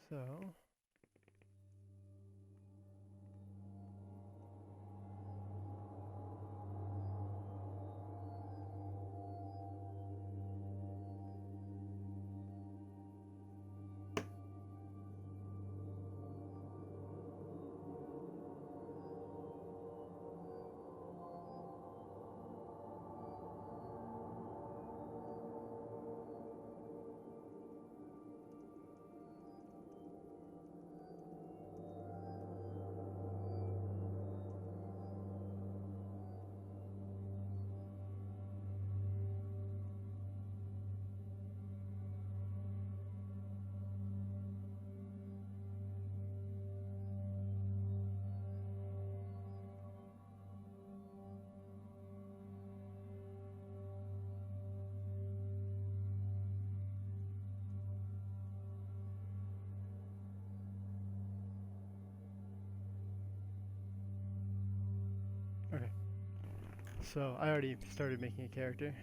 So okay. So I already started making a character.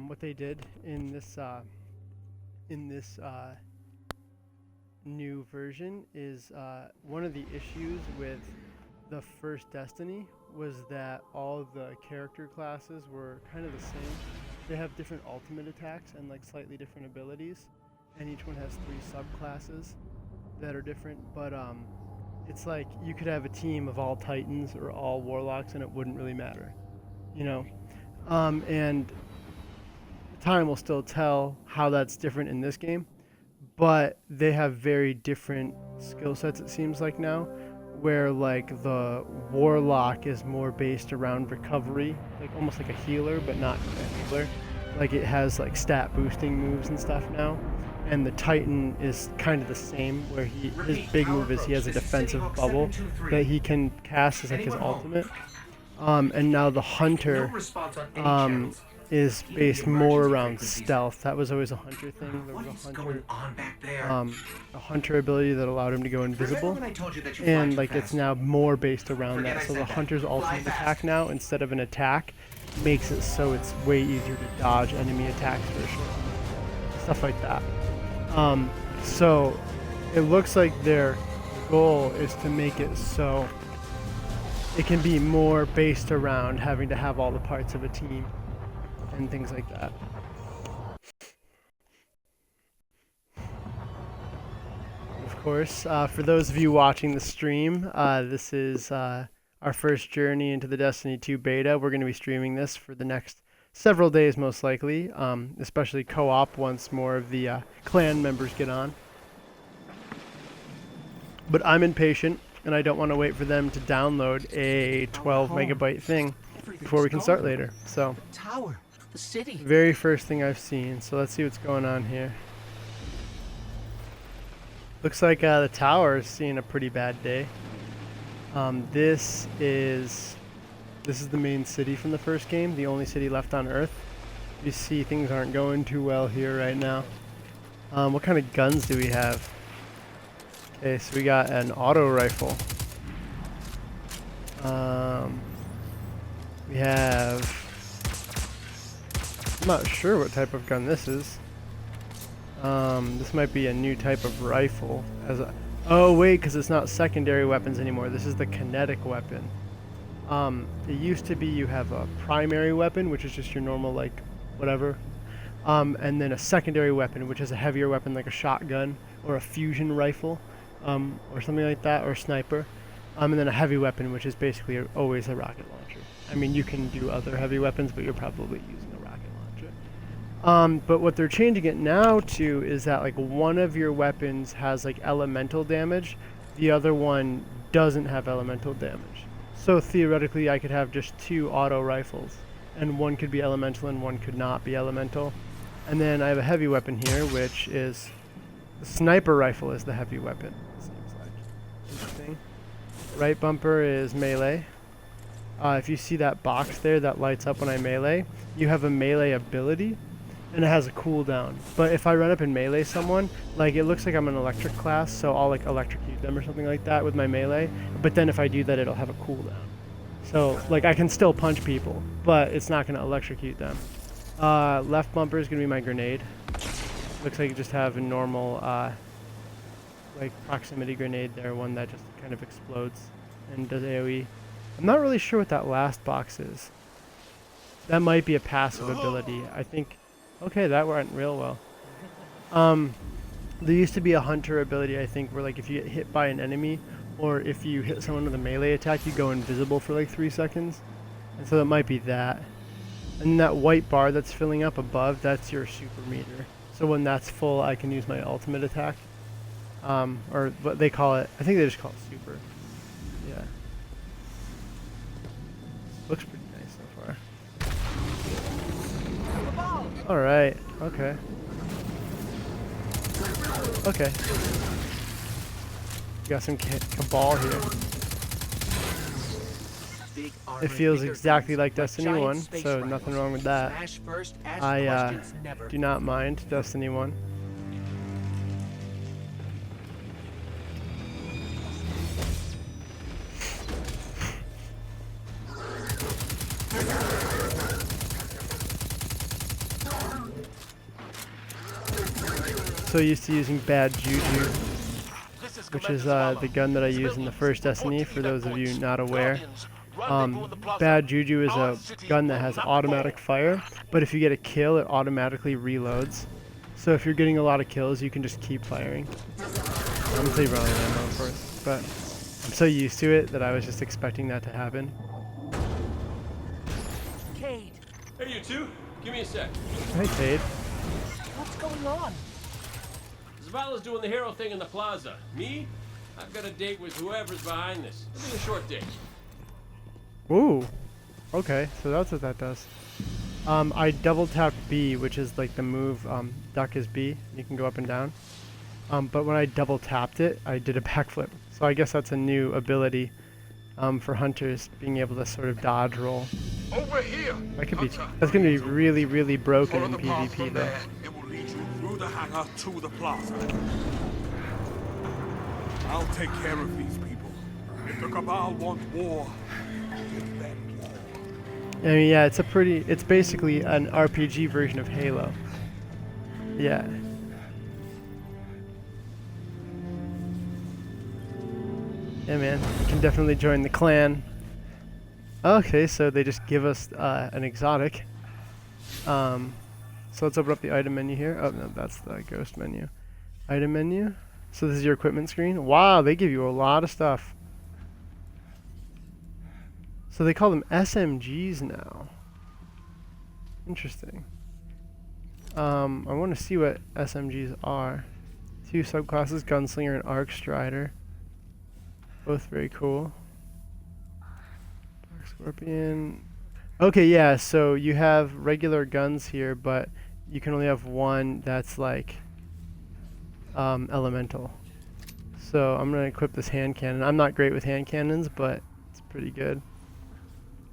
What they did in this new version is one of the issues with the first Destiny was that all the character classes were kind of the same. They have different ultimate attacks and like slightly different abilities, and each one has 3 subclasses that are different. But it's like you could have a team of all Titans or all Warlocks, and it wouldn't really matter, you know. And time will still tell how that's different in this game, but they have very different skill sets. It seems like now, where like the Warlock is more based around recovery, like almost like a healer, but not a healer. Like it has like stat boosting moves and stuff now. And the Titan is kind of the same, where his big move is he has a defensive bubble that he can cast as like his ultimate. And now the Hunter is based more around stealth. That was always a Hunter thing. There was a Hunter ability that allowed him to go invisible, and like it's now more based around that. So the Hunter's ultimate attack now, instead of an attack, makes it so it's way easier to dodge enemy attacks for sure. Stuff like that. So it looks like their goal is to make it so it can be more based around having to have all the parts of a team and things like that. Of course, for those of you watching the stream, this is our first journey into the Destiny 2 beta. We're going to be streaming this for the next several days, most likely, especially co-op once more of the clan members get on. But I'm impatient, and I don't want to wait for them to download a 12 megabyte thing before we can start later. So, the city. Very first thing I've seen. So let's see what's going on here. Looks like the tower is seeing a pretty bad day. This is the main city from the first game, the only city left on Earth. You see things aren't going too well here right now. What kind of guns do we have? Okay, so we got an auto rifle. We have... I'm not sure what type of gun this is. This might be a new type of rifle. Oh wait, because it's not secondary weapons anymore. This is the kinetic weapon. It used to be you have a primary weapon, which is just your normal, like, whatever. And then a secondary weapon, which is a heavier weapon like a shotgun or a fusion rifle, or something like that, or a sniper. And then a heavy weapon, which is basically always a rocket launcher. I mean, you can do other heavy weapons, but you're probably using a rocket launcher. But what they're changing it now to is that, like, one of your weapons has, like, elemental damage. The other one doesn't have elemental damage. So theoretically, I could have just 2 auto rifles, and one could be elemental and one could not be elemental. And then I have a heavy weapon here, which is the sniper rifle is the heavy weapon. Seems like interesting. Right bumper is melee. If you see that box there that lights up when I melee, you have a melee ability, and it has a cooldown. But if I run up and melee someone, like, it looks like I'm an electric class, so I'll like electrocute them or something like that with my melee. But then if I do that, it'll have a cooldown. So like I can still punch people, but it's not gonna electrocute them. Left bumper is gonna be my grenade. Looks like you just have a normal like proximity grenade there, one that just kind of explodes and does AoE. I'm not really sure what that last box is. That might be a passive ability. I think. Okay, that went real well. There used to be a hunter ability, I think, where like if you get hit by an enemy, or if you hit someone with a melee attack, you go invisible for like 3 seconds. And so it might be that. And that white bar that's filling up above, that's your super meter. So when that's full, I can use my ultimate attack. Or what they call it. I think they just call it super. Yeah. Looks pretty nice so far. Alright, okay. Okay. Got some Cabal here. It feels exactly like Destiny 1, so nothing wrong with that. I do not mind Destiny 1. So used to using Bad Juju, which is the gun that I use in the first Destiny, for those of you not aware. Bad Juju is a gun that has automatic fire, but if you get a kill, it automatically reloads. So if you're getting a lot of kills, you can just keep firing. I'm gonna say wrong ammo, of course, but I'm so used to it that I was just expecting that to happen. Cayde. Hey, you two. Give me a sec. Hey, Cayde. What's going on? Zavala's doing the hero thing in the plaza. Me? I've got a date with whoever's behind this. It'll be a short date. Ooh. Okay, so that's what that does. I double tapped B, which is like the move, duck is B. You can go up and down. But when I double tapped it, I did a backflip. So I guess that's a new ability for hunters, being able to sort of dodge roll. Over here. That could be. That's gonna be really, really broken in PvP though. It will lead you through the hangar to the plaza. I'll take care of these people. If the Cabal want war, give them war. I mean, yeah, it's basically an RPG version of Halo. Yeah. Yeah, man, you can definitely join the clan. Okay, so they just give us an exotic. So let's open up the item menu here. Oh, no, that's the ghost menu. Item menu. So this is your equipment screen. Wow, they give you a lot of stuff. So they call them SMGs now. Interesting. I want to see what SMGs are. 2 subclasses, Gunslinger and Arc Strider. Both very cool. Dark Scorpion. Okay, yeah, so you have regular guns here, but you can only have one that's like elemental. So I'm going to equip this hand cannon. I'm not great with hand cannons, but it's pretty good.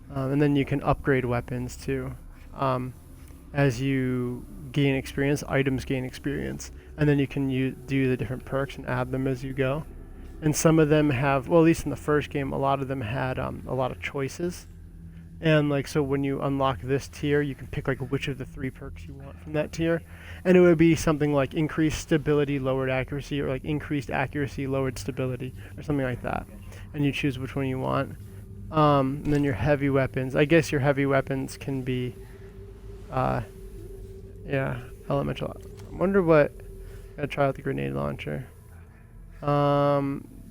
And then you can upgrade weapons too. As you gain experience, items gain experience. And then you can do the different perks and add them as you go. And some of them have, well, at least in the first game, a lot of them had a lot of choices. And like, so when you unlock this tier, you can pick like which of the 3 perks you want from that tier. And it would be something like increased stability, lowered accuracy, or like increased accuracy, lowered stability, or something like that. And you choose which one you want. And then your heavy weapons. I guess your heavy weapons can be, yeah, elemental. I wonder what, gotta try out the grenade launcher.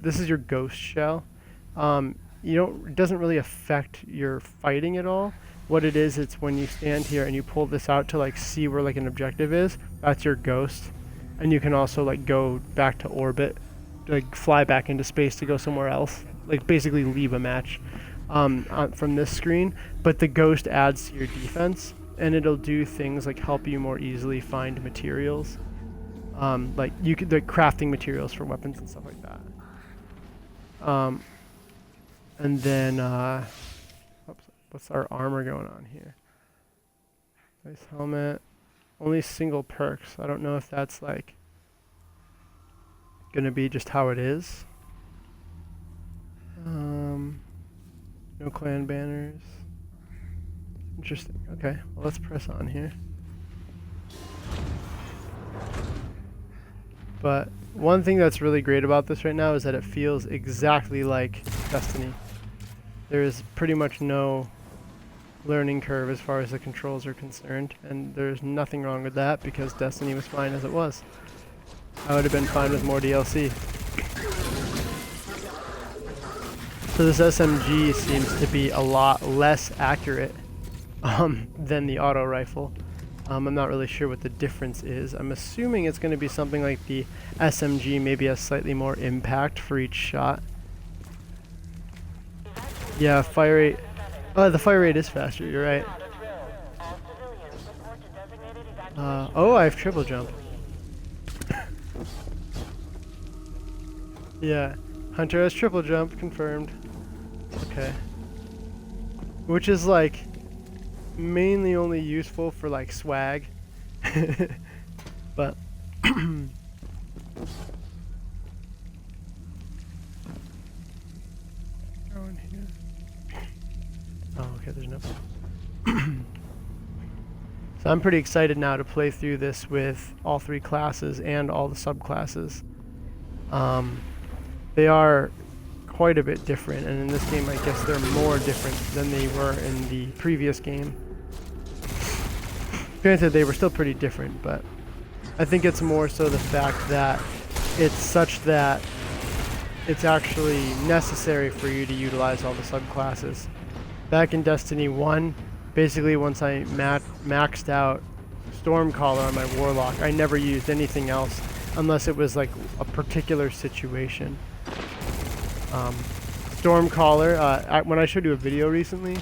This is your ghost shell. It doesn't really affect your fighting at all. What it is, it's when you stand here and you pull this out to like see where like an objective is, that's your ghost. And you can also like go back to orbit, like fly back into space to go somewhere else, like basically leave a match from this screen. But the ghost adds to your defense, and it'll do things like help you more easily find materials. Like you could, like crafting materials for weapons and stuff like that. And then, what's our armor going on here? Nice helmet. Only single perks. I don't know if that's like gonna be just how it is. No clan banners. Interesting. Okay, well, let's press on here. But one thing that's really great about this right now is that it feels exactly like Destiny. There is pretty much no learning curve as far as the controls are concerned, and there's nothing wrong with that because Destiny was fine as it was. I would have been fine with more DLC. So this SMG seems to be a lot less accurate than the auto rifle. I'm not really sure what the difference is. I'm assuming it's going to be something like the SMG maybe has slightly more impact for each shot. Yeah, fire rate. Oh, the fire rate is faster, you're right. Oh, I have triple jump. Yeah, Hunter has triple jump, confirmed. Okay. Which is like mainly only useful for like swag. But oh, okay, there's no. So I'm pretty excited now to play through this with all 3 classes and all the subclasses. They are quite a bit different, and in this game I guess they're more different than they were in the previous game. Granted, they were still pretty different, but I think it's more so the fact that it's such that it's actually necessary for you to utilize all the subclasses. Back in Destiny 1, basically once I maxed out Stormcaller on my Warlock, I never used anything else unless it was like a particular situation. Stormcaller, when I showed you a video recently,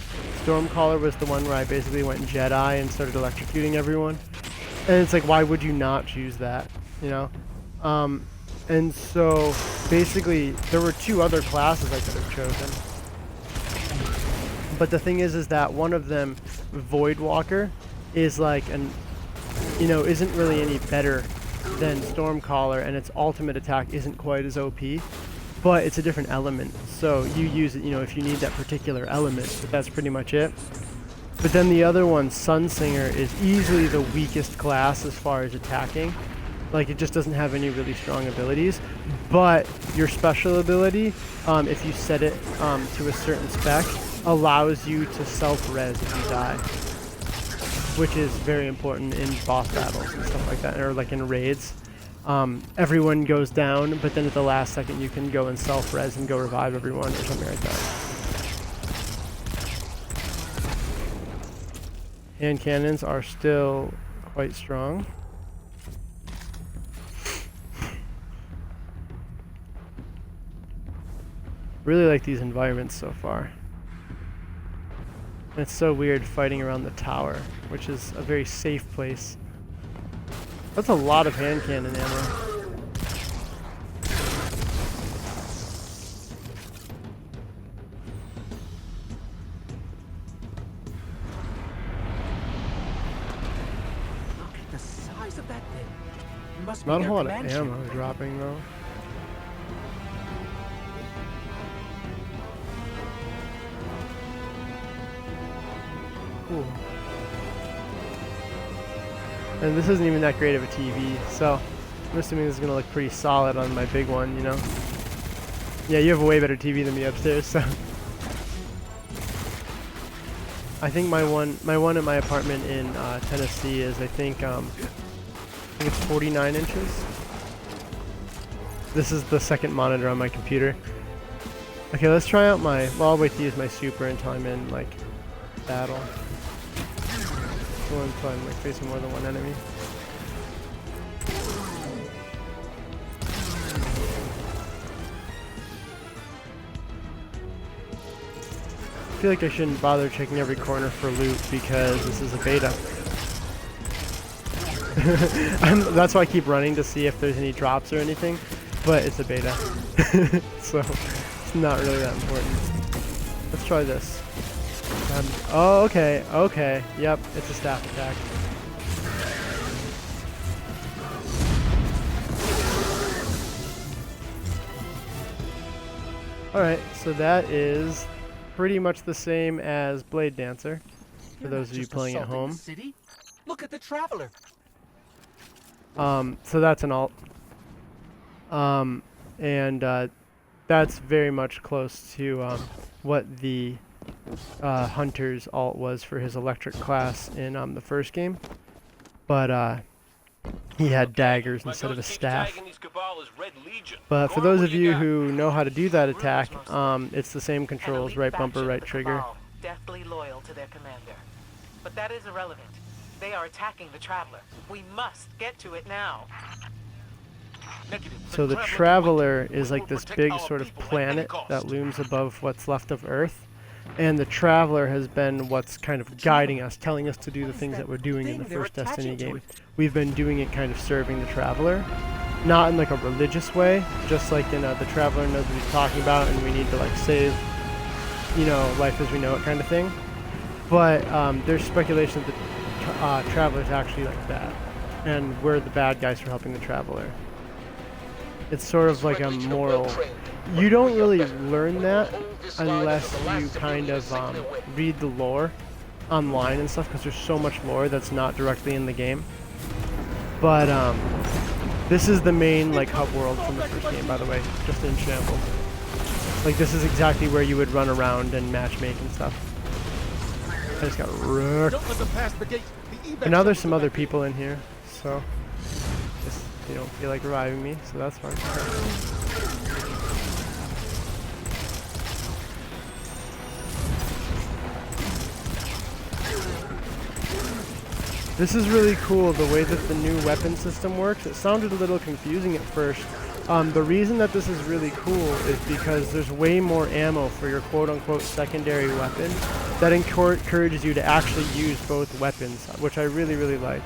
Stormcaller was the one where I basically went Jedi and started electrocuting everyone. And it's like, why would you not choose that, you know? And so basically there were 2 other classes I could have chosen. But the thing is that one of them, Voidwalker, is like isn't really any better than Stormcaller, and its ultimate attack isn't quite as OP, but it's a different element. So you use it, if you need that particular element, but that's pretty much it. But then the other one, Sunsinger, is easily the weakest class as far as attacking. Like, it just doesn't have any really strong abilities. But your special ability, if you set it to a certain spec, allows you to self-res if you die, which is very important in boss battles and stuff like that, or like in raids. Everyone goes down, but then at the last second you can go and self-res and go revive everyone or something like that. Hand cannons are still quite strong. Really like these environments so far. And it's so weird fighting around the tower, which is a very safe place. That's a lot of hand cannon ammo. Look at the size of that thing. Must be Not a their whole lot of command ship. ammo dropping though. Cool. And this isn't even that great of a TV, so I'm assuming this is gonna look pretty solid on my big one, you know? Yeah, you have a way better TV than me upstairs, so. I think my one at my apartment in Tennessee is, I think it's 49 inches. This is the second monitor on my computer. Okay, let's try out well, I'll wait to use my super until I'm in, like, battle. Until I'm, like, facing more than one enemy. I feel like I shouldn't bother checking every corner for loot because this is a beta. That's why I keep running to see if there's any drops or anything, but it's a beta. So it's not really that important. Let's try this. Oh, okay, okay. Yep, it's a staff attack. Alright, so that is pretty much the same as Blade Dancer, for You're those not of you just playing at assaulting home. the city. Look at the Traveler. So that's an alt. and that's very much close to what the Hunter's alt was for his electric class in the first game, but he had daggers instead of a staff. But for those of you who know how to do that attack, it's the same controls: right bumper, right trigger. Deathly loyal to their commander. But that is irrelevant. They are attacking the Traveler. We must get to it now. So the Traveler is like this big sort of planet that looms above what's left of Earth. And the Traveler has been what's kind of guiding us, telling us to do the things that we're doing in the first Destiny game. We've been doing it kind of serving the Traveler. Not in like a religious way, just like in the Traveler knows what he's talking about and we need to like save, you know, life as we know it kind of thing. But there's speculation that the Traveler's actually like that. And we're the bad guys for helping the Traveler. It's sort of like a moral. You don't really learn that unless you kind of read the lore online and stuff, because there's so much lore that's not directly in the game. But this is the main like hub world from the first game, by the way, just in shambles. Like this is exactly where you would run around and matchmake and stuff. I just got wrecked. And now there's some other people in here, so just, you don't feel like reviving me, so that's fine. This is really cool, the way that the new weapon system works. It sounded a little confusing at first. The reason that this is really cool is because there's way more ammo for your quote-unquote secondary weapon that encourages you to actually use both weapons, which I really, really like.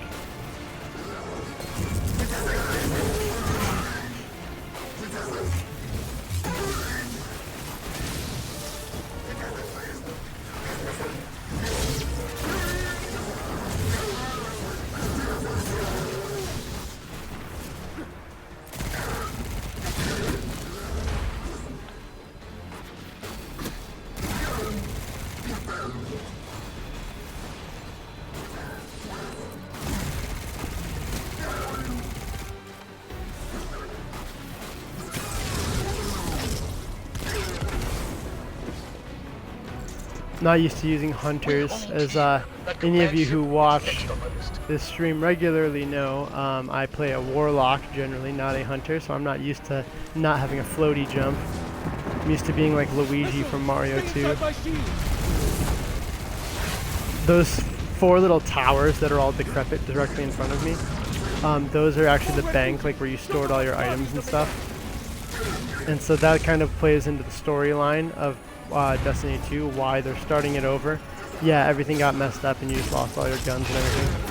Not used to using hunters, as any of you who watch this stream regularly know. I play a warlock generally, not a hunter, so I'm not used to not having a floaty jump. I'm used to being like Luigi from Mario 2. Those 4 little towers that are all decrepit directly in front of me, those are actually the bank, like where you stored all your items and stuff. And so that kind of plays into the storyline of Destiny 2, why they're starting it over. Yeah, everything got messed up and you just lost all your guns and everything.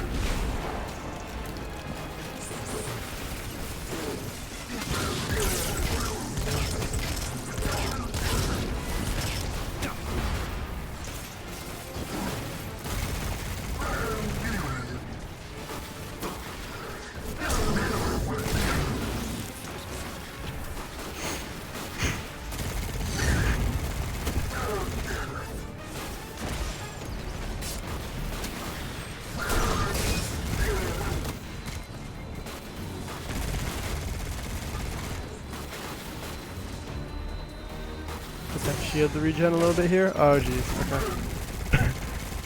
Shield the regen a little bit here. Oh geez, okay.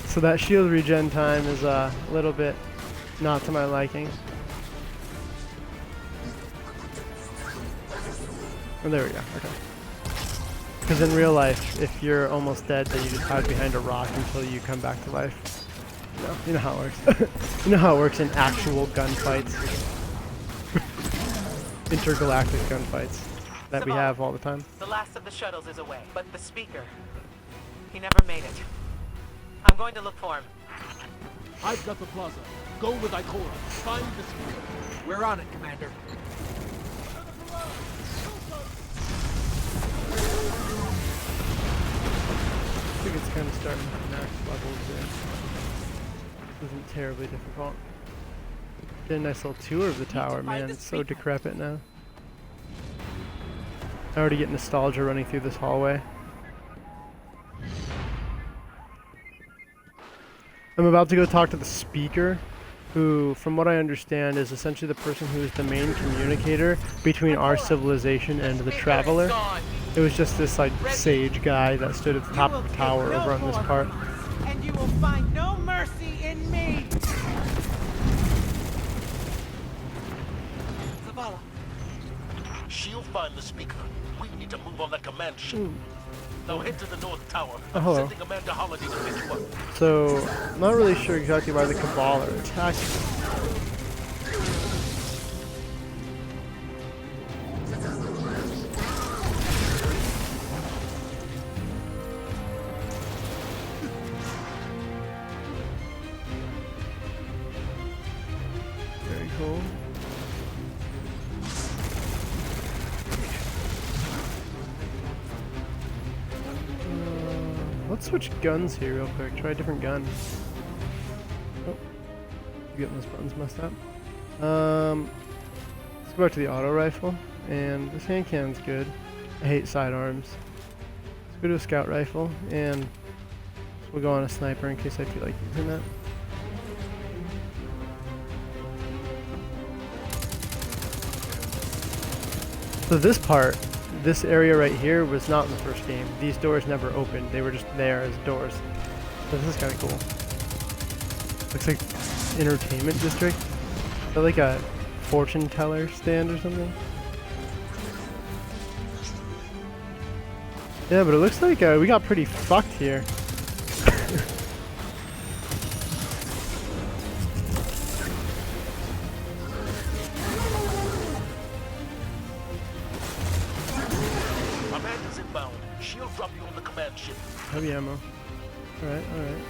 So that shield regen time is a little bit not to my liking. Oh, there we go, okay. Because in real life, if you're almost dead, then you just hide behind a rock until you come back to life. You know how it works. You know how it works in actual gunfights. Intergalactic gunfights that we have all the time. The last of the shuttles is away, but the speaker, he never made it. I'm going to look for him. I've got the plaza. Go with Ikora. Find the speaker. We're on it, Commander. I think it's kind of starting at max levels there. Isn't terribly difficult. Did a nice little tour of the tower, man. It's so decrepit now. I already get nostalgia running through this hallway. I'm about to go talk to the speaker, who, from what I understand, is essentially the person who is the main communicator between our civilization and the Traveler. It was just this like sage guy that stood at the top of the tower over on this part. And you will find no mercy in me. Zavala. She'll find the speaker. We need to move on that command ship. Now head to the North Tower. Oh, hello. Sending Amanda Holiday to pick you up. So, I'm not really sure exactly why the Cabal are attacking. Very cool. Let's switch guns here real quick. Try a different gun. Oh, getting those buttons messed up. Let's go back to the auto rifle, and this hand cannon's good. I hate sidearms. Let's go to a scout rifle, and we'll go on a sniper in case I feel like using that. So this part, this area right here was not in the first game. These doors never opened. They were just there as doors. So this is kind of cool. Looks like entertainment district. Is that like a fortune teller stand or something? Yeah, but it looks like we got pretty fucked here. Amanda's inbound. She'll drop you on the command ship. Heavy ammo. Alright, alright.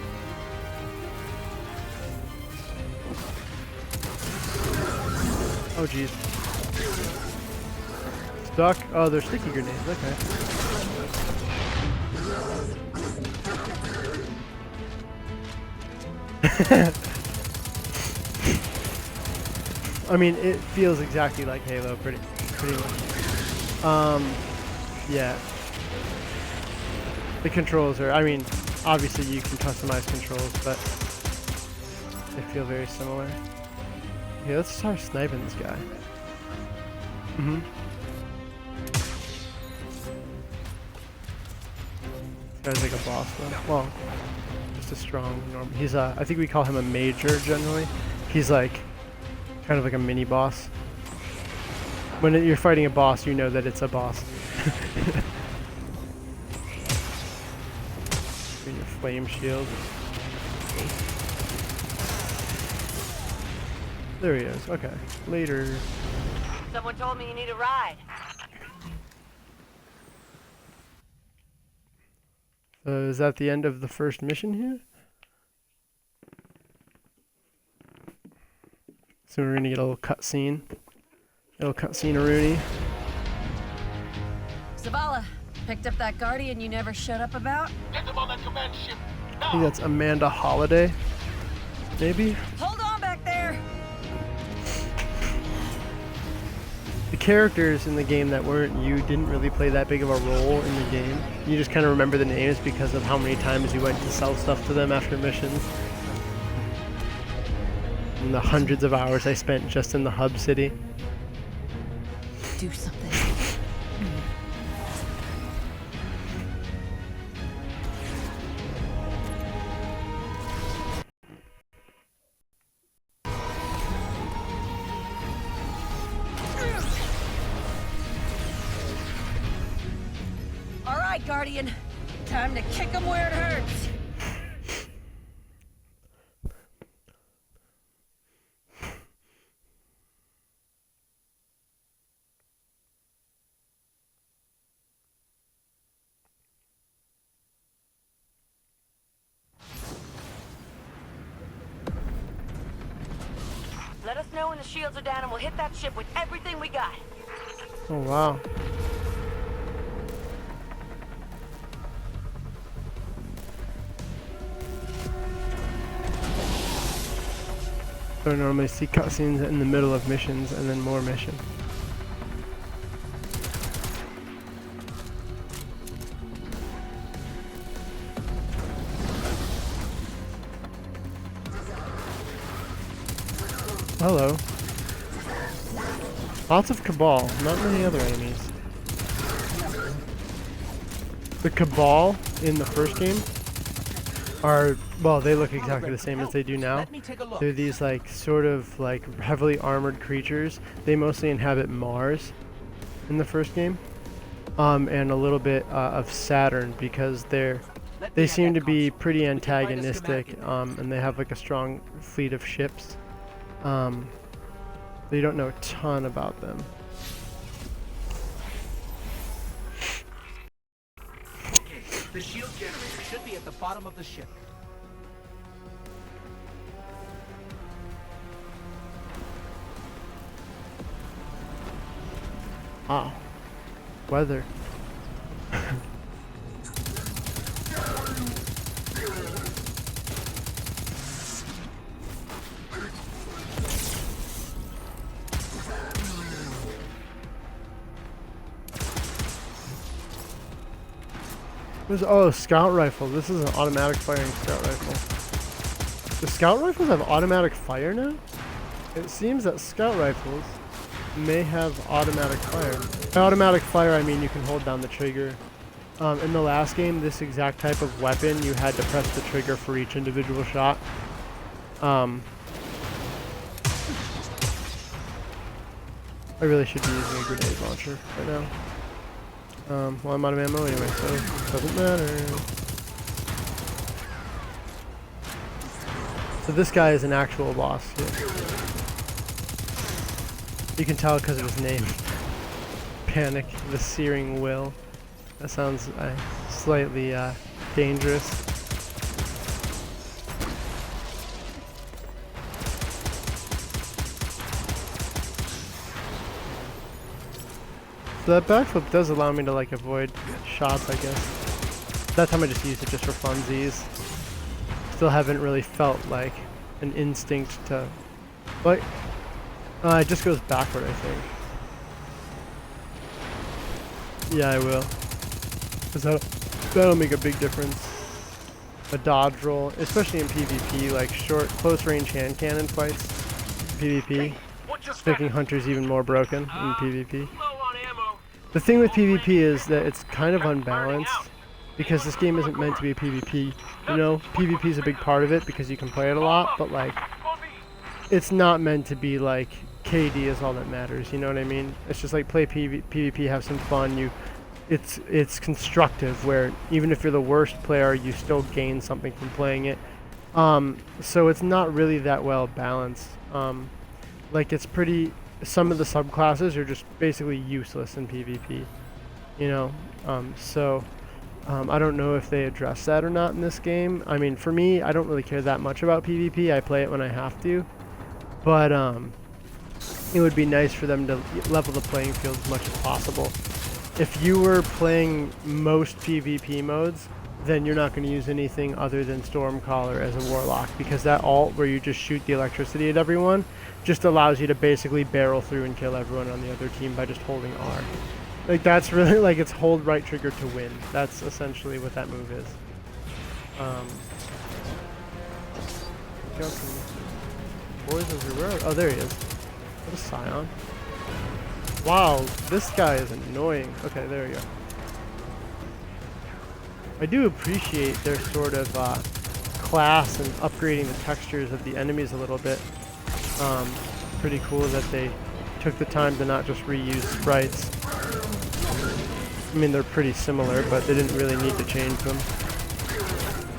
Oh jeez. Stuck? Oh, they're sticky grenades, okay. I mean, it feels exactly like Halo, pretty much. Yeah. The controls are, I mean, obviously you can customize controls, but they feel very similar. Okay, let's start sniping this guy. This guy's like a boss though. Well, just a strong normal. He's a, I think we call him a major generally. He's like, kind of like a mini boss. When you're fighting a boss, you know that it's a boss. And your flame shield. There he is. Okay. Later. Someone told me you need a ride. Is that the end of the first mission here? So we're gonna get a little cutscene. A little cutscene-a-rooney. Zavala, picked up that Guardian you never showed up about? Get them on that command ship. I think that's Amanda Holiday. Maybe? Hold on back there! The characters in the game that weren't you didn't really play that big of a role in the game. You just kind of remember the names because of how many times you went to sell stuff to them after missions. And the hundreds of hours I spent just in the hub city. Do something. All right, Guardian. Time to kick 'em where it hurts. Let us know when the shields are down and we'll hit that ship with everything we got. Oh wow. So I normally see cutscenes in the middle of missions and then more missions. Hello. Lots of Cabal, not many other enemies. The Cabal in the first game are, well, they look exactly the same as they do now. Let me take a look. They're these like sort of like heavily armored creatures. They mostly inhabit Mars in the first game, and a little bit of Saturn because they seem to be pretty antagonistic, and they have like a strong fleet of ships. You don't know a ton about them. Okay, the shield generator should be at the bottom of the ship. Ah, weather. Oh, scout rifle. This is an automatic firing scout rifle. The scout rifles have automatic fire now? It seems that scout rifles may have automatic fire. By automatic fire, I mean you can hold down the trigger. In the last game, this exact type of weapon, you had to press the trigger for each individual shot. I really should be using a grenade launcher right now. Well, I'm out of ammo anyway, so it doesn't matter. So this guy is an actual boss. Yeah. You can tell because of his name. Panic, the Searing Will. That sounds slightly dangerous. So that backflip does allow me to like avoid shots, I guess. That time I just used it just for funsies. Still haven't really felt like an instinct to, like, it just goes backward, I think. Yeah, I will. Cause that'll make a big difference. A dodge roll, especially in PvP, like short, close range hand cannon fights. PvP, making hunters even more broken in PvP. The thing with PvP is that it's kind of unbalanced because this game isn't meant to be a PvP. You know, PvP is a big part of it because you can play it a lot, but like, it's not meant to be like KD is all that matters. You know what I mean? It's just like play PvP, have some fun. It's constructive where even if you're the worst player, you still gain something from playing it. So it's not really that well balanced. Like it's pretty. Some of the subclasses are just basically useless in PvP, you know, I don't know if they address that or not in this game. I mean, for me, I don't really care that much about PvP. I play it when I have to, but it would be nice for them to level the playing field as much as possible. If you were playing most PvP modes, then you're not going to use anything other than Stormcaller as a Warlock, because that ult where you just shoot the electricity at everyone just allows you to basically barrel through and kill everyone on the other team by just holding R. Like that's really like it's hold right trigger to win. That's essentially what that move is. Oh, there he is. What a Scion. Wow, this guy is annoying. Okay, there we go. I do appreciate their sort of class and upgrading the textures of the enemies a little bit. Pretty cool that they took the time to not just reuse sprites. I mean, they're pretty similar, but they didn't really need to change them.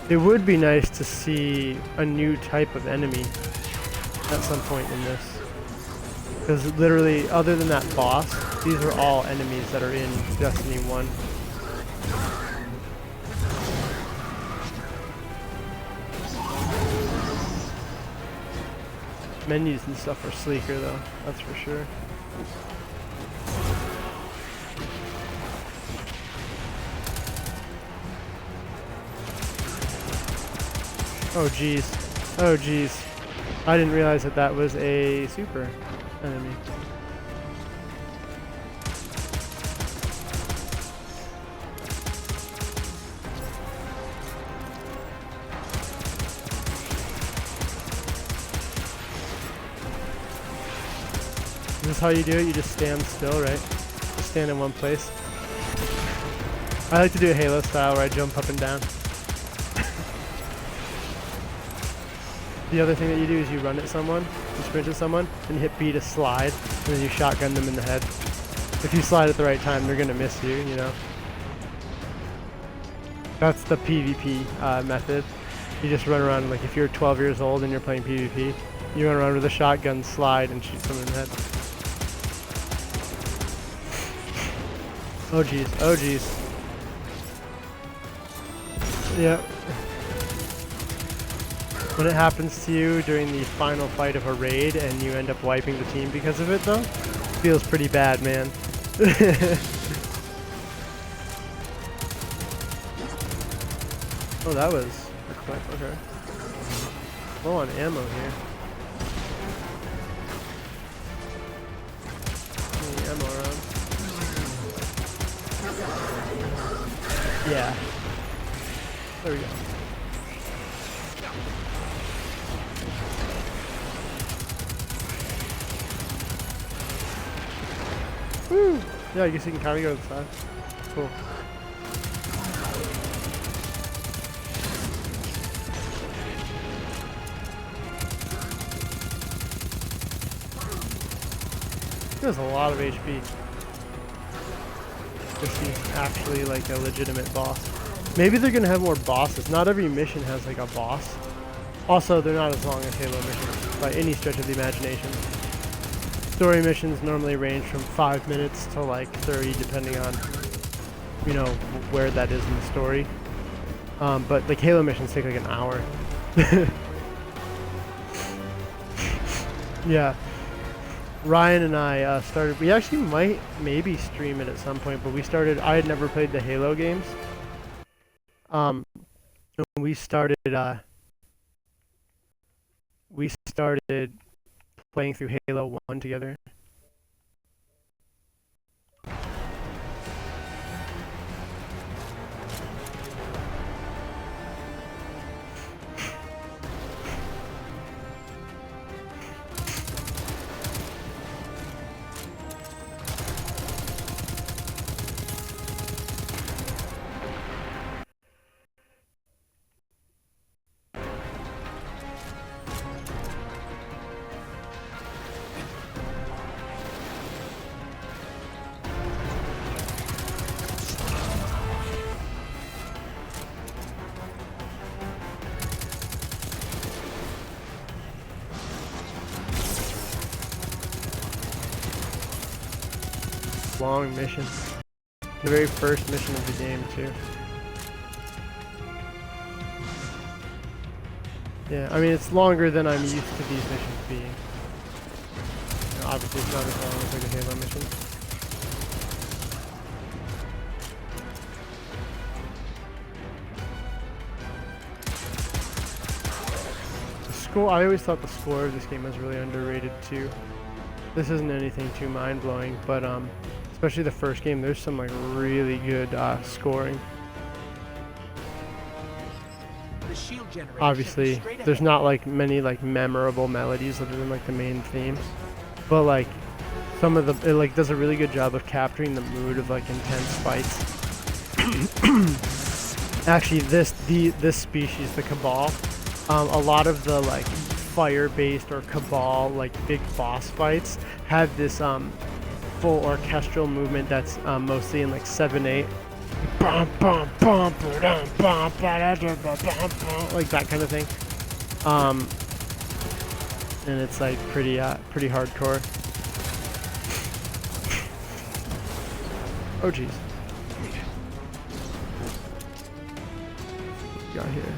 It would be nice to see a new type of enemy at some point in this. Because literally, other than that boss, these are all enemies that are in Destiny 1. Menus and stuff are sleeker though, that's for sure. Oh geez. Oh geez. I didn't realize that that was a super enemy. this how you do it? You just stand still, right? Just stand in one place. I like to do a Halo style where I jump up and down. The other thing that you do is you run at someone, you sprint at someone, and you hit B to slide, and then you shotgun them in the head. If you slide at the right time, they're gonna miss you, you know? That's the PvP method. You just run around, like if you're 12 years old and you're playing PvP, you run around with a shotgun, slide, and shoot someone in the head. Oh jeez, oh jeez. Yep. When it happens to you during the final fight of a raid and you end up wiping the team because of it though, feels pretty bad, man. Oh, that was a clip, okay. Low on ammo here. Any ammo around? Yeah. There we go. Woo! Yeah, I guess you can kind of go to the side. Cool. There's a lot of HP. This is actually like a legitimate boss. Maybe they're gonna have more bosses. Not every mission has like a boss. Also, they're not as long as Halo missions by any stretch of the imagination. Story missions normally range from 5 minutes to like 30, depending on, you know, where that is in the story. But like Halo missions take like an hour. Yeah. Ryan and I started, we actually might maybe stream it at some point, but I had never played the Halo games. We started playing through Halo 1 together. Long mission. The very first mission of the game, too. Yeah, I mean, it's longer than I'm used to these missions being. You know, obviously, it's not as long as like a Halo mission. The score, I always thought the score of this game was really underrated, too. This isn't anything too mind-blowing, but especially the first game, there's some like really good scoring. The shield generator Obviously, there's not like many like memorable melodies other than like the main theme, but like some of it like does a really good job of capturing the mood of like intense fights. Actually, this species, the Cabal, a lot of the like fire-based or Cabal like big boss fights have this full orchestral movement that's mostly in like 7/8, like that kind of thing, and it's like pretty hardcore. Oh jeez. Got here.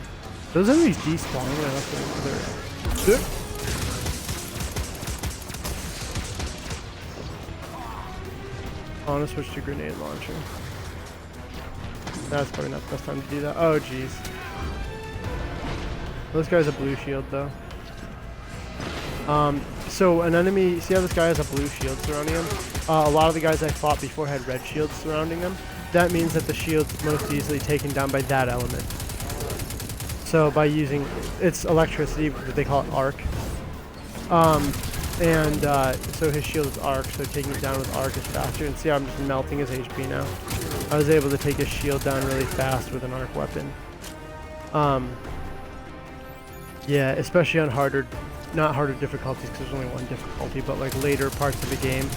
Those enemies despawning. I left them. I want to switch to grenade launcher. That's probably not the best time to do that. Oh jeez. This guy's a blue shield though. So an enemy, see how this guy has a blue shield surrounding him? A lot of the guys I fought before had red shields surrounding them. That means that the shield's most easily taken down by that element. So by using, it's electricity, but they call it arc. And so his shield is arc, so taking it down with arc is faster. And see how I'm just melting his HP now? I was able to take his shield down really fast with an arc weapon. Yeah, especially on not harder difficulties, because there's only one difficulty, but like later parts of the game,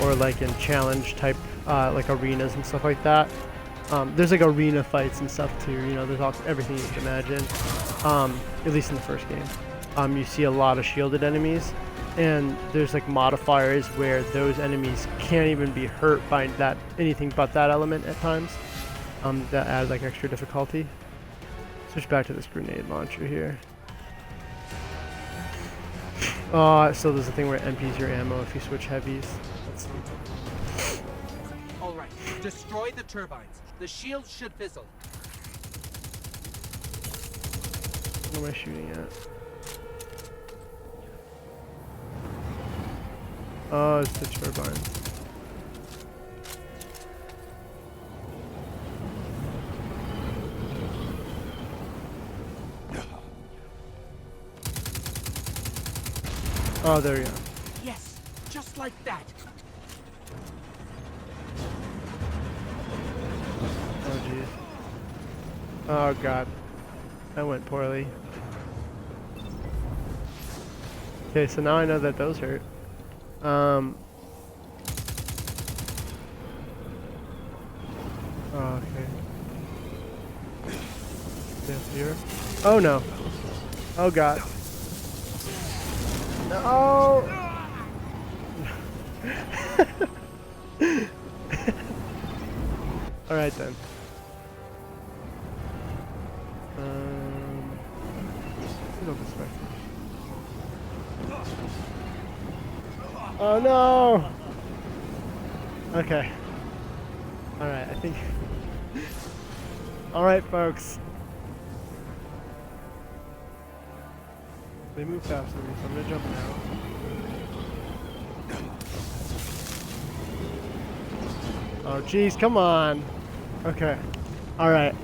or like in challenge type, like arenas and stuff like that. There's like arena fights and stuff too, you know, there's everything you can imagine, at least in the first game. You see a lot of shielded enemies, and there's like modifiers where those enemies can't even be hurt by anything but that element at times, that add like extra difficulty. Switch back to this grenade launcher here. Oh, so there's a thing where it empties your ammo if you switch heavies. Let's see. All right, destroy the turbines. The shields should fizzle. What am I shooting at? Oh, it's the turbine. Oh, there you go. Yes, just like that. Oh, jeez. Oh, God. That went poorly. Okay, so now I know that those hurt. Oh, okay. Death here. Oh, no. Oh, God. No! Alright then. Go this way. Oh no! Okay. Alright, I think... Alright folks. They move faster than me, so I'm gonna jump now. Oh jeez, come on! Okay. Alright.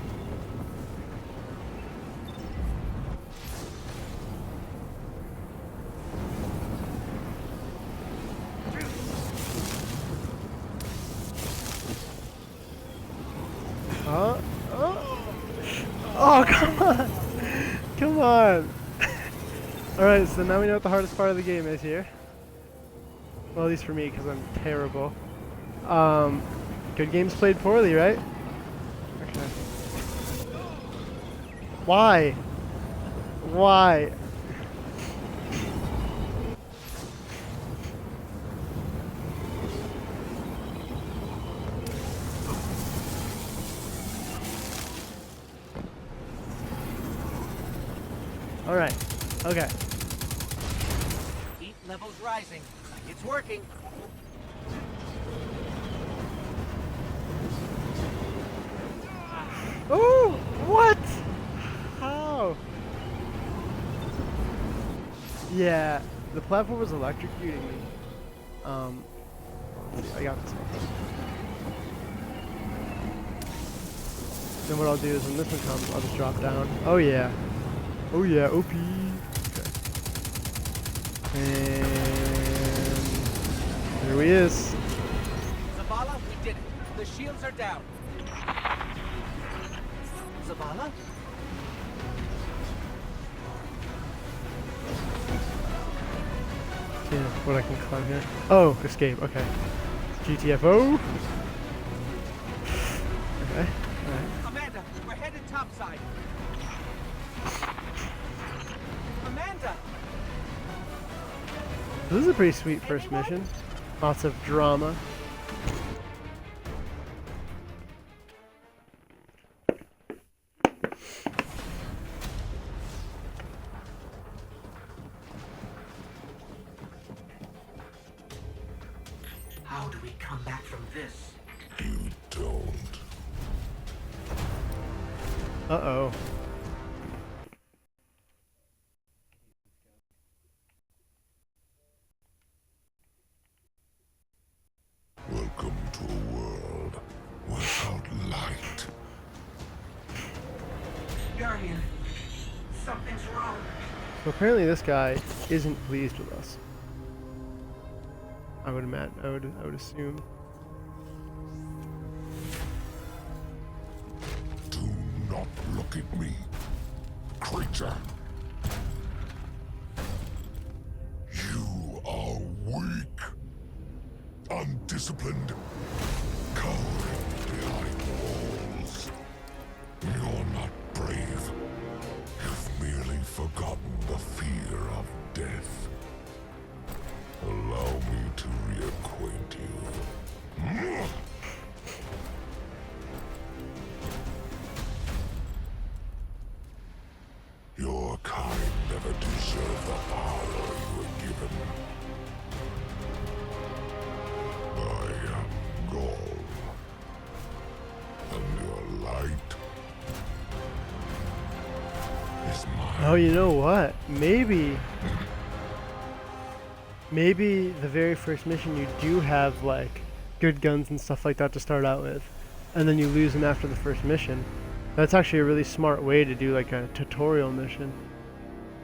Oh, come on! Come on! Alright, so now we know what the hardest part of the game is here. Well, at least for me, because I'm terrible. Good games played poorly, right? Okay. Why? Why? Alright, okay. Heat levels rising. It's working. Oh, what? How? Yeah, the platform was electrocuting me. I got this one. Then what I'll do is when this one comes, I'll just drop down. Oh yeah. Oh yeah, OP. Okay. And there he is. Zavala, we did it. The shields are down. Zavala? Yeah, what I can climb here. Oh, escape, okay. GTFO. Okay, alright. Amanda, we're headed topside. Amanda! This is a pretty sweet first mission. Lots of drama. How do we come back from this? You don't. Uh-oh. Welcome to a world without light. Guardian, something's wrong. So apparently this guy isn't pleased with us. I would imagine. I would assume. Do not look at me, creature. You are weak, undisciplined, cowering behind walls. You're not brave. You've merely forgotten the fear of death. Allow me to reacquaint you. Your kind never deserved the power you were given. I am Gaul, and your light is mine. Oh, you know what? Maybe the very first mission you do have like good guns and stuff like that to start out with, and then you lose them after the first mission. That's actually a really smart way to do like a tutorial mission.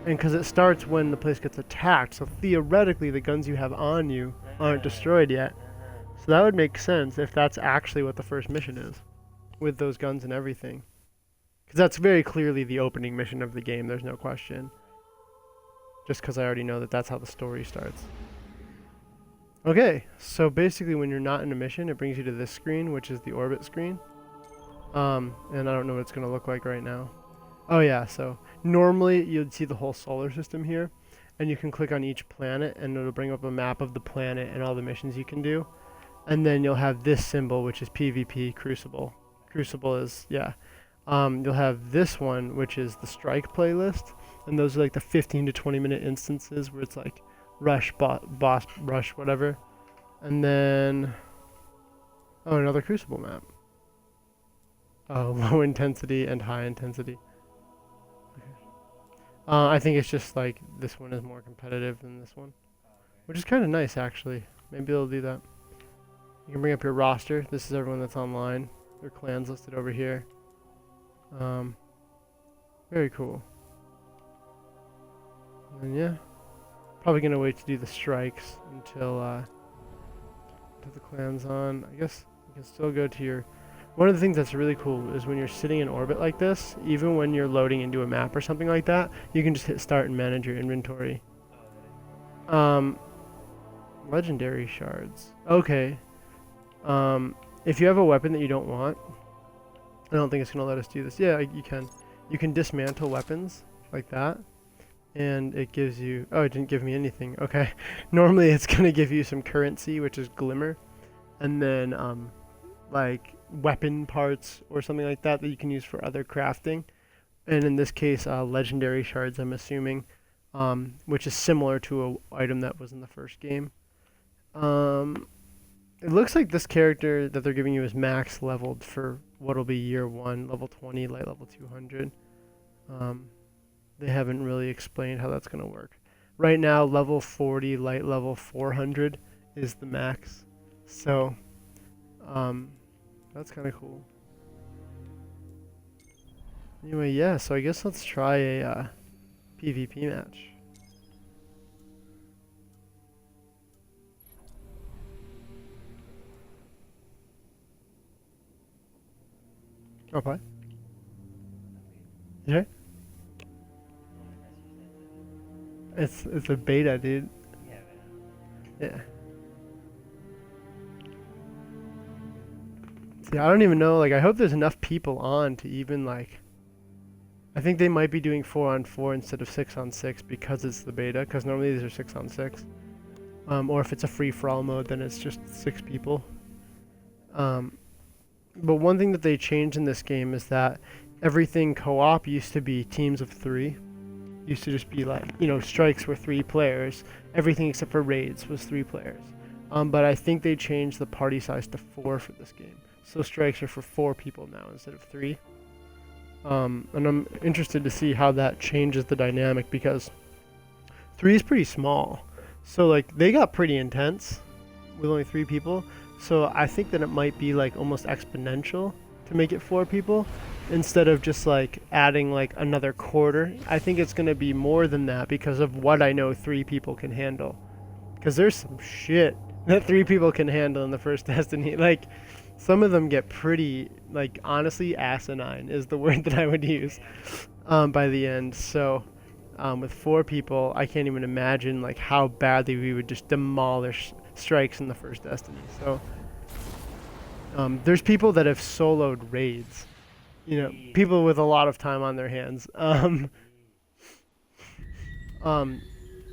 And because it starts when the place gets attacked, so theoretically the guns you have on you aren't destroyed yet. So that would make sense if that's actually what the first mission is, with those guns and everything. Because that's very clearly the opening mission of the game, there's no question. Just because I already know that that's how the story starts. Okay, so basically when you're not in a mission, it brings you to this screen, which is the orbit screen. And I don't know what it's going to look like right now. Oh yeah, so normally you'd see the whole solar system here, and you can click on each planet and it'll bring up a map of the planet and all the missions you can do. And then you'll have this symbol, which is PvP Crucible. Crucible is, yeah. You'll have this one, which is the strike playlist, and those are like the 15 to 20 minute instances where it's like rush, boss rush, whatever. And then, oh, another Crucible map. Low intensity and high intensity. I think it's just like this one is more competitive than this one, which is kind of nice actually. Maybe they'll do that. You can bring up your roster. This is everyone that's online. Their clans listed over here. Very cool. And yeah, probably gonna wait to do the strikes until the clan's on. I guess you can still go to your. One of the things that's really cool is when you're sitting in orbit like this, even when you're loading into a map or something like that, you can just hit start and manage your inventory. Legendary shards. Okay. If you have a weapon that you don't want, I don't think it's going to let us do this. Yeah, you can. You can dismantle weapons like that, and it gives you... Oh, it didn't give me anything. Okay. Normally it's going to give you some currency, which is glimmer, and then like weapon parts or something like that that you can use for other crafting. And in this case, legendary shards, I'm assuming, which is similar to an item that was in the first game. It looks like this character that they're giving you is max leveled for what'll be year 1, level 20, light level 200. They haven't really explained how that's going to work. Right now, level 40, light level 400 is the max. So, that's kind of cool. Anyway, yeah, so I guess let's try a PvP match. I'll play. Yeah? It's a beta, dude. Yeah. See, I don't even know, like, I hope there's enough people on to even, like... I think they might be doing 4-on-4 instead of 6-on-6 because it's the beta, because normally these are 6-on-6. Or if it's a free-for-all mode, then it's just 6 people. But one thing that they changed in this game is that everything co-op used to be teams of 3. Used to just be like, you know, strikes were 3 players. Everything except for raids was 3 players. But I think they changed the party size to 4 for this game. So strikes are for 4 people now instead of 3. And I'm interested to see how that changes the dynamic because 3 is pretty small. So like they got pretty intense with only 3 people. So I think that it might be like almost exponential to make it 4 people instead of just like adding like another quarter. I think it's going to be more than that because of what I know 3 people can handle. Because there's some shit that 3 people can handle in the first Destiny. Like, some of them get pretty, like, honestly, asinine is the word that I would use by the end. So, with 4 people, I can't even imagine, like, how badly we would just demolish strikes in the first Destiny. So, there's people that have soloed raids. You know, people with a lot of time on their hands.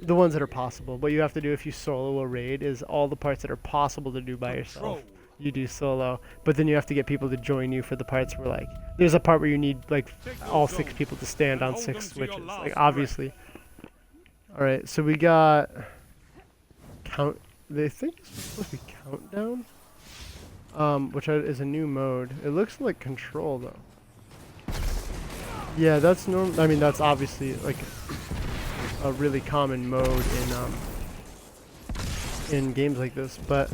The ones that are possible. What you have to do if you solo a raid is all the parts that are possible to do by yourself. You do solo, but then you have to get people to join you for the parts where, like, there's a part where you need, like, all 6 people to stand on 6 switches. Like, obviously. Alright, so we got... They think it's supposed to be Countdown? Which is a new mode. It looks like Control, though. Yeah, that's normal. I mean, that's obviously, like, a really common mode in games like this, but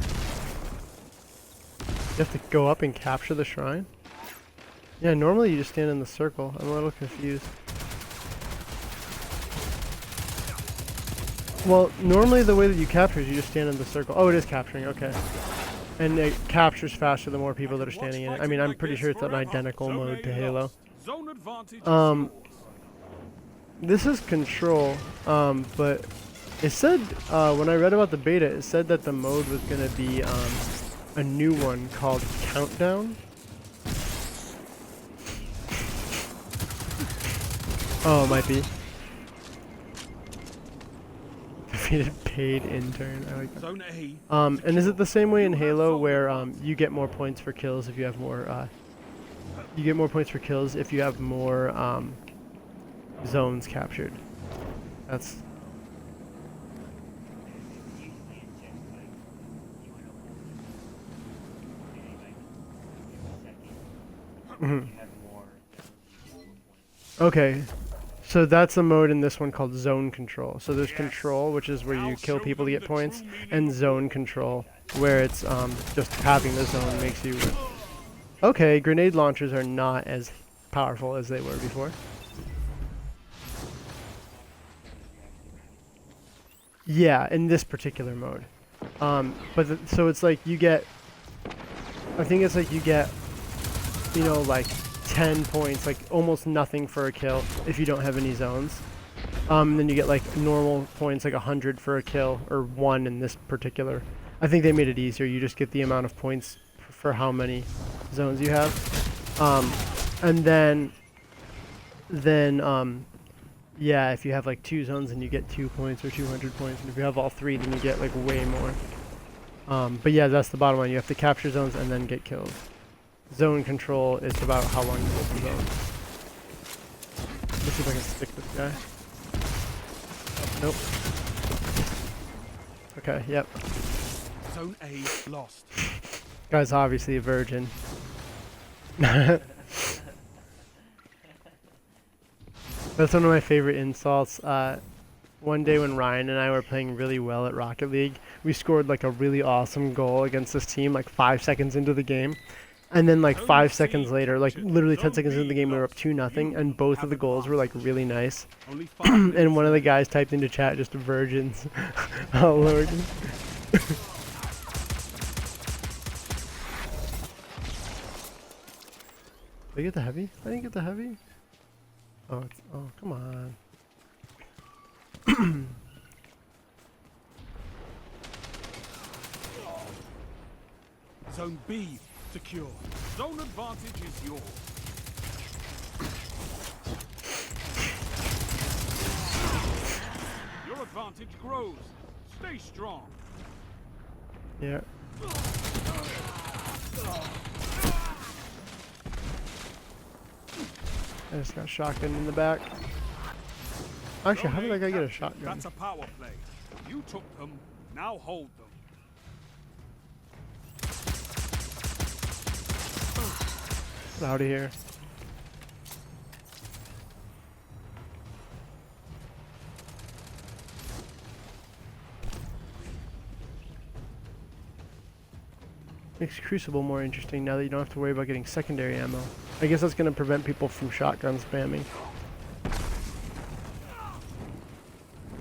you have to go up and capture the shrine? Yeah, normally you just stand in the circle. I'm a little confused. Well, normally the way that you capture is you just stand in the circle. Oh, it is capturing, okay. And it captures faster the more people that are standing in it. I mean, I'm pretty sure it's an identical mode to Halo. This is Control, but it said, when I read about the beta, it said that the mode was going to be a new one called Countdown. Oh, it might be. Defeated paid intern. I like that. And is it the same way in Halo where you get more points for kills if you have more, you get more points for kills if you have more, zones captured? That's... Okay, so that's a mode in this one called Zone Control. So there's Control, which is where you kill people to get points, and Zone Control, where it's just having the zone makes you... Okay, grenade launchers are not as powerful as they were before. Yeah, in this particular mode. So it's like you get... I think it's like you get, you know, like 10 points, like almost nothing for a kill if you don't have any zones. Then you get like normal points, like 100 for a kill, or 1 in this particular. I think they made it easier. You just get the amount of points for how many zones you have. And then yeah, if you have like 2 zones, then you get 2 points or 200 points. And if you have all 3, then you get like way more. But yeah, that's the bottom line. You have to capture zones and then get kills. Zone Control is about how long you hold the zone. Let's see if I can stick this guy. Nope. Okay, yep. Zone A lost. Guy's obviously a virgin. That's one of my favorite insults. One day when Ryan and I were playing really well at Rocket League, we scored like a really awesome goal against this team like 5 seconds into the game. And then like 5 seconds later, like literally 10 seconds into the game, we were up 2-0, and both of the goals were like really nice. And one of the guys typed into chat just virgins. Oh lord. Did I get the heavy? I didn't get the heavy? Oh, oh, come on. Zone B secure. Zone advantage is yours. Your advantage grows. Stay strong. Yeah. I just got shotgun in the back. Actually, how did that guy get a shotgun? That's a power play. You took them, now hold them. Get out of here. Makes Crucible more interesting now that you don't have to worry about getting secondary ammo. I guess that's going to prevent people from shotgun spamming.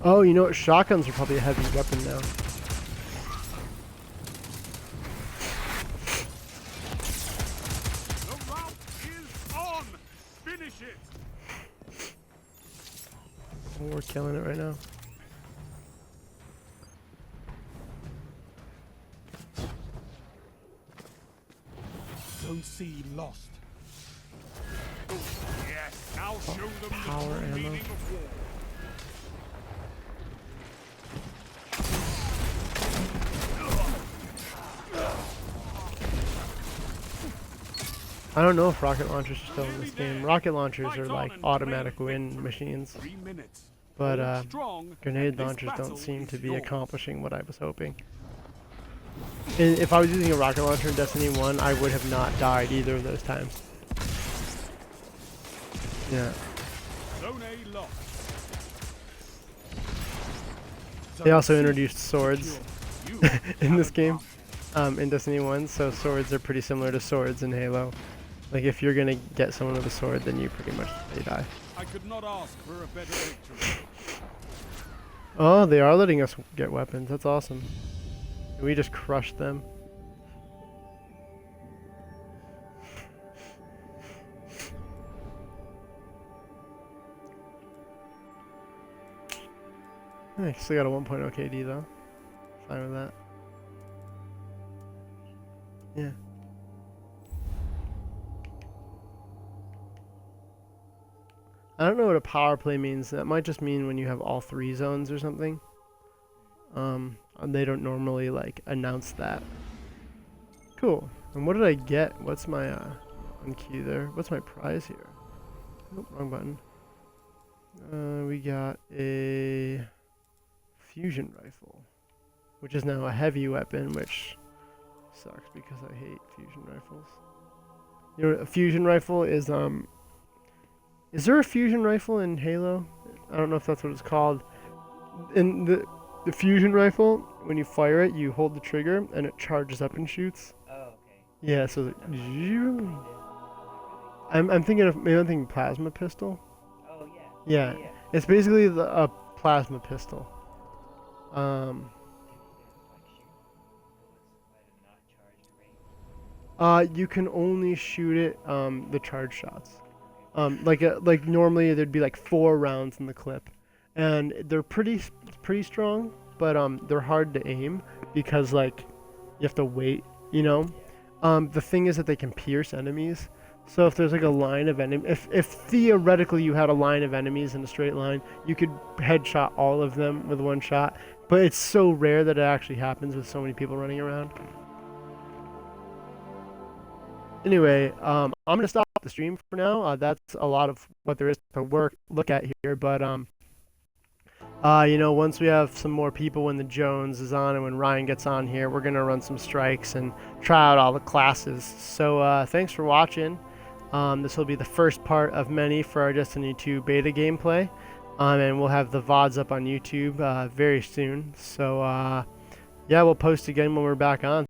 Oh, you know what? Shotguns are probably a heavy weapon now. Finish it. We're killing it right now. Don't see lost. Yes, I'll show them the Power true ammo. meaning of war. I don't know if rocket launchers are still in this game. Rocket launchers are like automatic win machines, 3 minutes. but Hold strong, grenade and this launchers battle don't seem to is be yours. accomplishing what I was hoping. And if I was using a rocket launcher in Destiny 1, I would have not died either of those times. Yeah. Zone A lost. They also Zone C introduced swords secure. You in have this game, advanced. in Destiny 1, so swords are pretty similar to swords in Halo. Like if you're gonna get someone with a sword, then you pretty much they die. I could not ask for a better victory. Oh, they are letting us get weapons. That's awesome. We just crushed them. I still got a 1.0 KD though. Fine with that. Yeah. I don't know what a power play means. That might just mean when you have all 3 zones or something. And they don't normally like announce that. Cool. And what did I get? What's my on key there? What's my prize here? Nope, wrong button. We got a fusion rifle, which is now a heavy weapon, which sucks because I hate fusion rifles. You know what a fusion rifle is? Is there a fusion rifle in Halo? I don't know if that's what it's called. In the fusion rifle, when you fire it, you hold the trigger and it charges up and shoots. Oh, okay. Yeah, so I'm thinking of maybe I'm thinking plasma pistol. Oh, Yeah, it's basically a plasma pistol. You can only shoot it the charge shots. Like normally there'd be like 4 rounds in the clip, and they're pretty strong, but they're hard to aim because like you have to wait, you know. The thing is that they can pierce enemies. So if there's like a line of enemies, if theoretically you had a line of enemies in a straight line, you could headshot all of them with 1 shot. But it's so rare that it actually happens with so many people running around. Anyway, I'm gonna stop the stream for now. That's a lot of what there is to look at here. But you know, once we have some more people, when the Jones is on and when Ryan gets on here, we're gonna run some strikes and try out all the classes. So thanks for watching. This will be the first part of many for our Destiny 2 beta gameplay, and we'll have the VODs up on YouTube very soon. So yeah, we'll post again when we're back on.